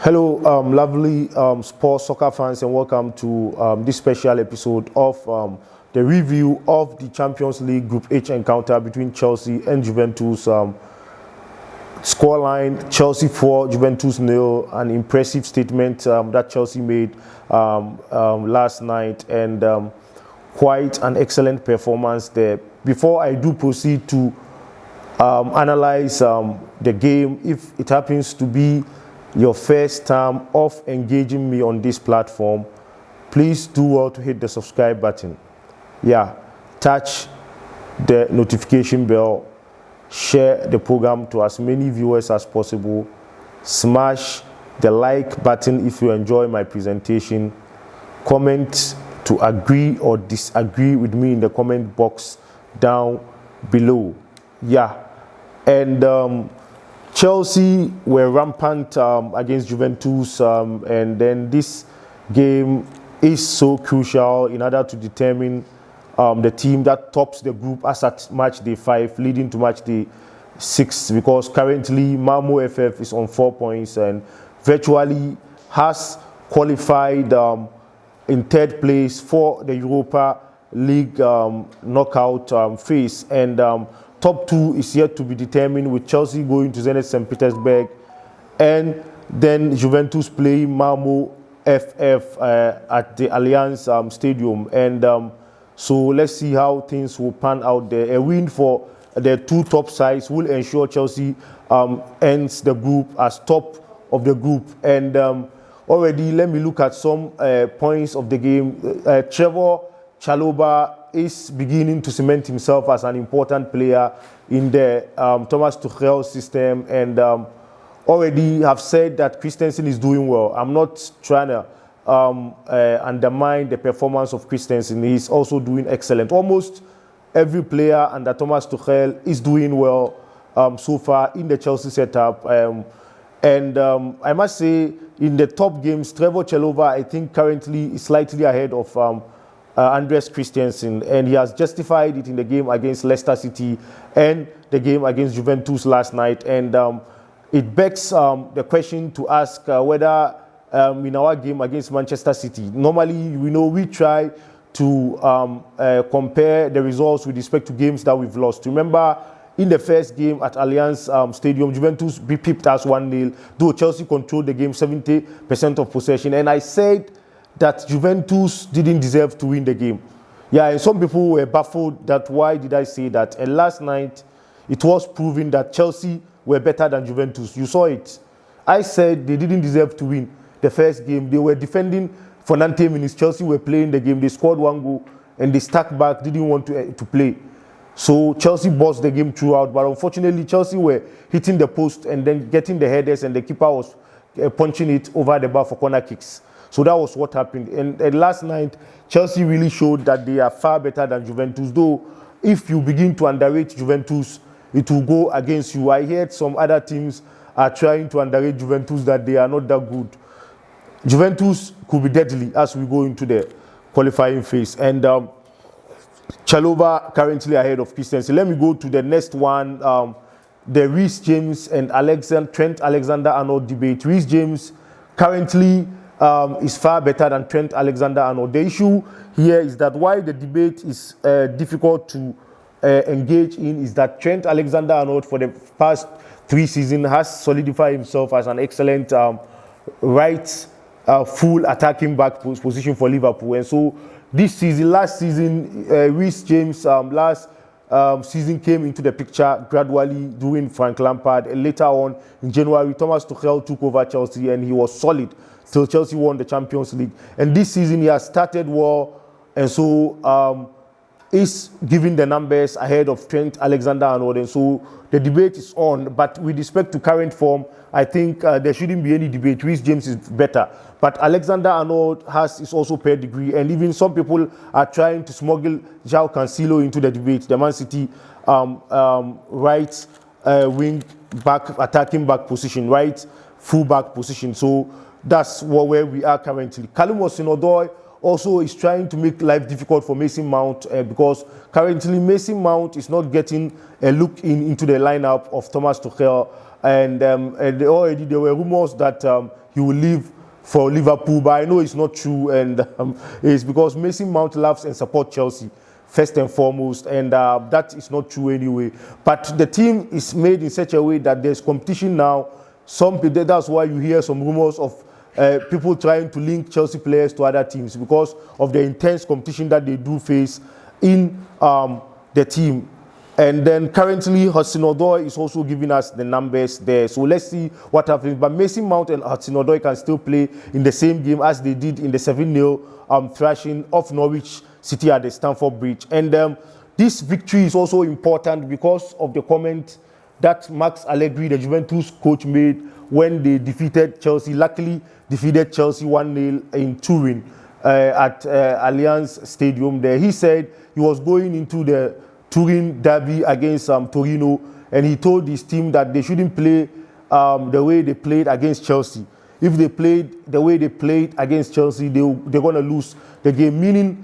Hello, lovely sports soccer fans, and welcome to this special episode of the review of the Champions League Group H encounter between Chelsea and Juventus. Scoreline: Chelsea 4, Juventus 0. An impressive statement that Chelsea made last night, and quite an excellent performance there. Before I do proceed to analyze the game, if it happens to be your first time of engaging me on this platform, please do well to hit the subscribe button. Touch the notification bell, share the program to as many viewers as possible, smash the like button if you enjoy my presentation, comment to agree or disagree with me in the comment box down below. And Chelsea were rampant against Juventus, and then this game is so crucial in order to determine the team that tops the group as at match day 5, leading to match day 6, because currently Malmo FF is on 4 points and virtually has qualified in third place for the Europa League knockout phase, and top 2 is yet to be determined, with Chelsea going to Zenit St. Petersburg and then Juventus playing Malmo FF at the Allianz Stadium. And so let's see how things will pan out there. A win for the two top sides will ensure Chelsea ends the group as top of the group. And already, let me look at some points of the game. Chalobah is beginning to cement himself as an important player in the Thomas Tuchel system, and already have said that Christensen is doing well. I'm not trying to undermine the performance of Christensen. He's also doing excellent. Almost every player under Thomas Tuchel is doing well so far in the Chelsea setup. And I must say, in the top games, Chalobah, I think, currently is slightly ahead of Andreas Christensen, and he has justified it in the game against Leicester City and the game against Juventus last night. And it begs the question to ask whether in our game against Manchester City, normally we try to compare the results with respect to games that we've lost. Remember, in the first game at Allianz Stadium, Juventus pipped us 1-0, though Chelsea controlled the game 70% of possession, and I said that Juventus didn't deserve to win the game. And some people were baffled that why did I say that. And last night, it was proven that Chelsea were better than Juventus. You saw it. I said they didn't deserve to win the first game. They were defending for 90 minutes. Chelsea were playing the game. They scored 1 goal and they stuck back, didn't want to play. So Chelsea bossed the game throughout. But unfortunately, Chelsea were hitting the post and then getting the headers, and the keeper was punching it over the bar for corner kicks. So that was what happened. And last night, Chelsea really showed that they are far better than Juventus. Though, if you begin to underrate Juventus, it will go against you. I heard some other teams are trying to underrate Juventus, that they are not that good. Juventus could be deadly as we go into the qualifying phase. And Chalobah currently ahead of Christensen. Let me go to the next one. The Reece James and Trent Alexander-Arnold debate. Reece James currently is far better than Trent Alexander-Arnold. The issue here is that why the debate is difficult to engage in is that Trent Alexander-Arnold, for the past 3 seasons, has solidified himself as an excellent right full attacking back position for Liverpool. And so last season, Reece James last season came into the picture gradually during Frank Lampard, and later on in January, Thomas Tuchel took over Chelsea and he was solid till Chelsea won the Champions League. And this season he has started well, and so is giving the numbers ahead of Trent Alexander-Arnold. And so the debate is on. But with respect to current form, I think there shouldn't be any debate. Reece James is better. But Alexander-Arnold is also pedigree, and even some people are trying to smuggle João Cancelo into the debate, the Man City right wing back, attacking back position, right full back position. So that's where we are currently. Hudson-Odoi also is trying to make life difficult for Mason Mount because currently Mason Mount is not getting a look into the lineup of Thomas Tuchel, and already there were rumors that he will leave for Liverpool, but I know it's not true, and it's because Mason Mount loves and supports Chelsea first and foremost, and that is not true anyway. But the team is made in such a way that there's competition now. That's why you hear some rumors of people trying to link Chelsea players to other teams because of the intense competition that they do face in the team. And then currently Hudson-Odoi is also giving us the numbers there. So let's see what happens. But Mason Mount and Hudson-Odoi can still play in the same game as they did in the 7-0 thrashing of Norwich City at the Stamford Bridge. And this victory is also important because of the comment that Max Allegri, the Juventus coach, made when they defeated Chelsea. Luckily, defeated Chelsea 1-0 in Turin at Allianz Stadium there. He said he was going into the Turin derby against Torino, and he told his team that they shouldn't play the way they played against Chelsea. If they played the way they played against Chelsea, they're going to lose the game, meaning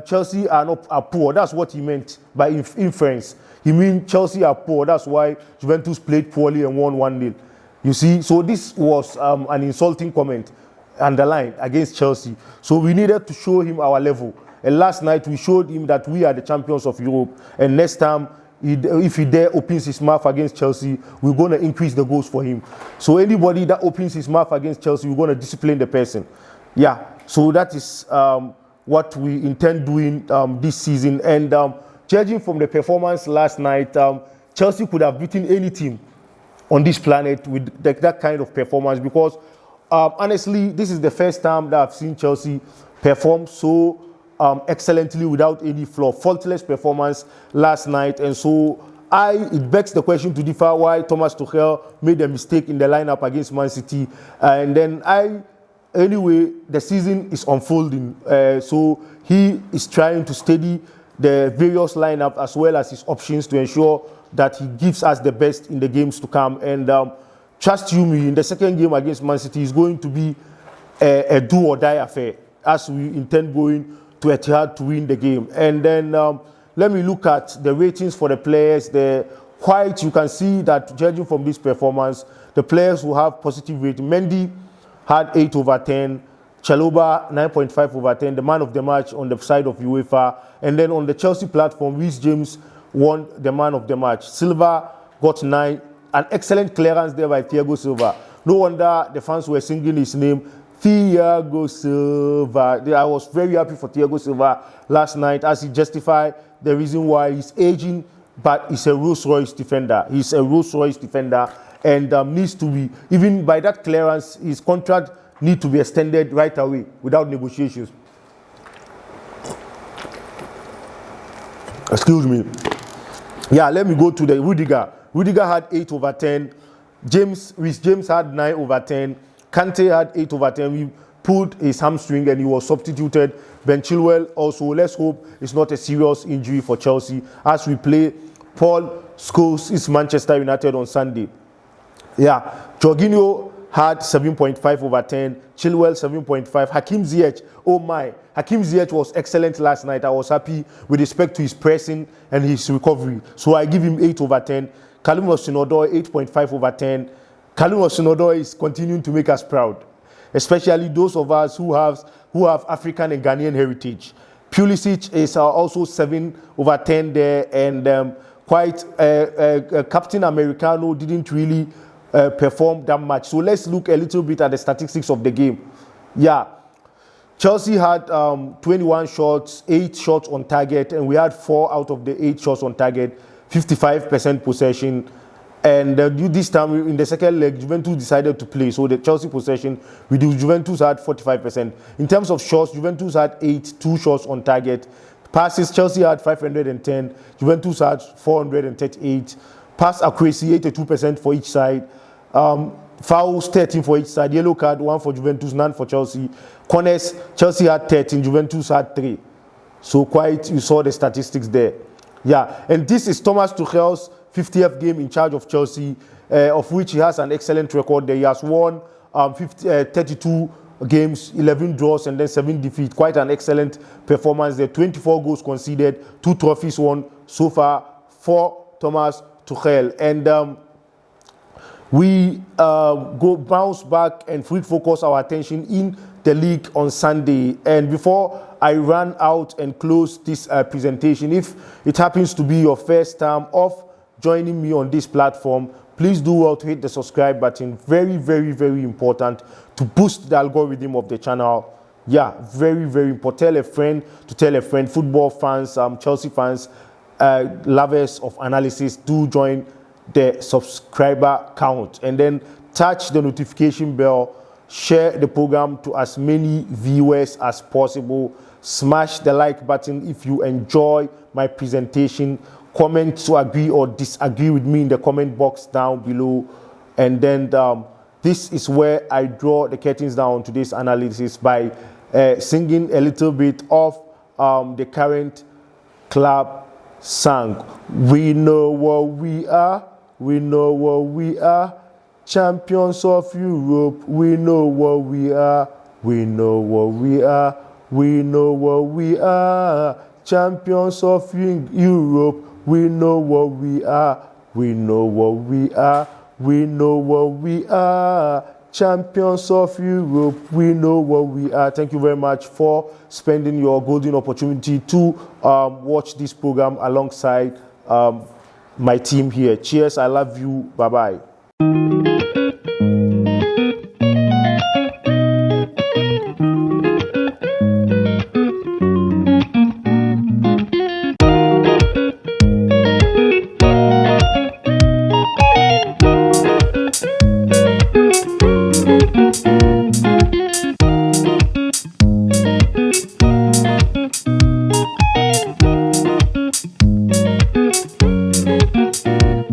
Chelsea are poor. That's what he meant by inference. He means Chelsea are poor. That's why Juventus played poorly and won 1-0. You see, so this was an insulting comment underlined against Chelsea. So we needed to show him our level. And last night we showed him that we are the champions of Europe. And next time, if he dare opens his mouth against Chelsea, we're going to increase the goals for him. So anybody that opens his mouth against Chelsea, we're going to discipline the person. Yeah, so that is what we intend doing this season. And judging from the performance last night, Chelsea could have beaten any team on this planet with that kind of performance because honestly, this is the first time that I've seen Chelsea perform so excellently without any flaw. Faultless performance last night, and so it begs the question to differ why Thomas Tuchel made a mistake in the lineup against Man City. And then anyway, the season is unfolding, so he is trying to steady the various lineup as well as his options to ensure that he gives us the best in the games to come. And trust you me, in the second game against Man City is going to be a do or die affair, as we intend going to Etihad to win the game. And then let me look at the ratings for the players. You can see that judging from this performance, the players who have positive rating. Mendy had 8/10. Chalobah 9.5/10. The man of the match on the side of UEFA. And then on the Chelsea platform, Reece James won the man of the match. Silva got 9. An excellent clearance there by Thiago Silva. No wonder the fans were singing his name, Thiago Silva. I was very happy for Thiago Silva last night as he justified the reason why he's aging, but he's a Rolls-Royce defender. He's a Rolls-Royce defender and needs to be, even by that clearance, his contract needs to be extended right away without negotiations. Excuse me. Yeah, let me go to the Rudiger. Rudiger had 8/10. Reece James had 9/10. Kante had 8/10. We pulled his hamstring and he was substituted. Ben Chilwell also. Let's hope it's not a serious injury for Chelsea as we play Paul Scholes' Manchester United on Sunday. Yeah, Jorginho had 7.5/10. Chilwell 7.5. Hakim Ziyech, oh my. Hakim Ziyech was excellent last night. I was happy with respect to his pressing and his recovery. So I give him 8/10. Callum Hudson-Odoi 8.5/10. Callum Hudson-Odoi is continuing to make us proud, especially those of us who have African and Ghanaian heritage. Pulisic is also 7/10 there, and Captain Americano didn't really perform that much. So let's look a little bit at the statistics of the game. Yeah, Chelsea had 21 shots, 8 shots on target, and we had 4 out of the 8 shots on target, 55% possession. And this time in the second leg, Juventus decided to play. So the Chelsea possession, Juventus had 45%. In terms of shots, Juventus had 2 shots on target. Passes, Chelsea had 510. Juventus had 438. Pass accuracy, 82% for each side. Fouls, 13 for each side. Yellow card, 1 for Juventus, none for Chelsea. Corners, Chelsea had 13. Juventus had 3. So you saw the statistics there. Yeah, and this is Thomas Tuchel's 50th game in charge of Chelsea, of which he has an excellent record there. He has won 32 games, 11 draws, and then 7 defeats. Quite an excellent performance there. 24 goals conceded, 2 trophies won so far for Thomas Tuchel. And we go bounce back and fully focus our attention in the league on Sunday. And before I run out and close this presentation, if it happens to be your first time of joining me on this platform, please do well to hit the subscribe button. Very, very, very important to boost the algorithm of the channel. Yeah, very, very important. Tell a friend to tell a friend. Football fans, Chelsea fans, lovers of analysis, do join the subscriber count. And then touch the notification bell. Share the program to as many viewers as possible. Smash the like button if you enjoy my presentation. Comment to agree or disagree with me in the comment box down below. And then this is where I draw the curtains down to this analysis by singing a little bit of the current club song. We know what we are. We know what we are. Champions of Europe. We know what we are. We know what we are. We know what we are. Champions of Europe. We know what we are. We know what we are. We know what we are. Champions of Europe. We know what we are. Thank you very much for spending your golden opportunity to watch this program alongside my team here. Cheers. I love you. Bye-bye.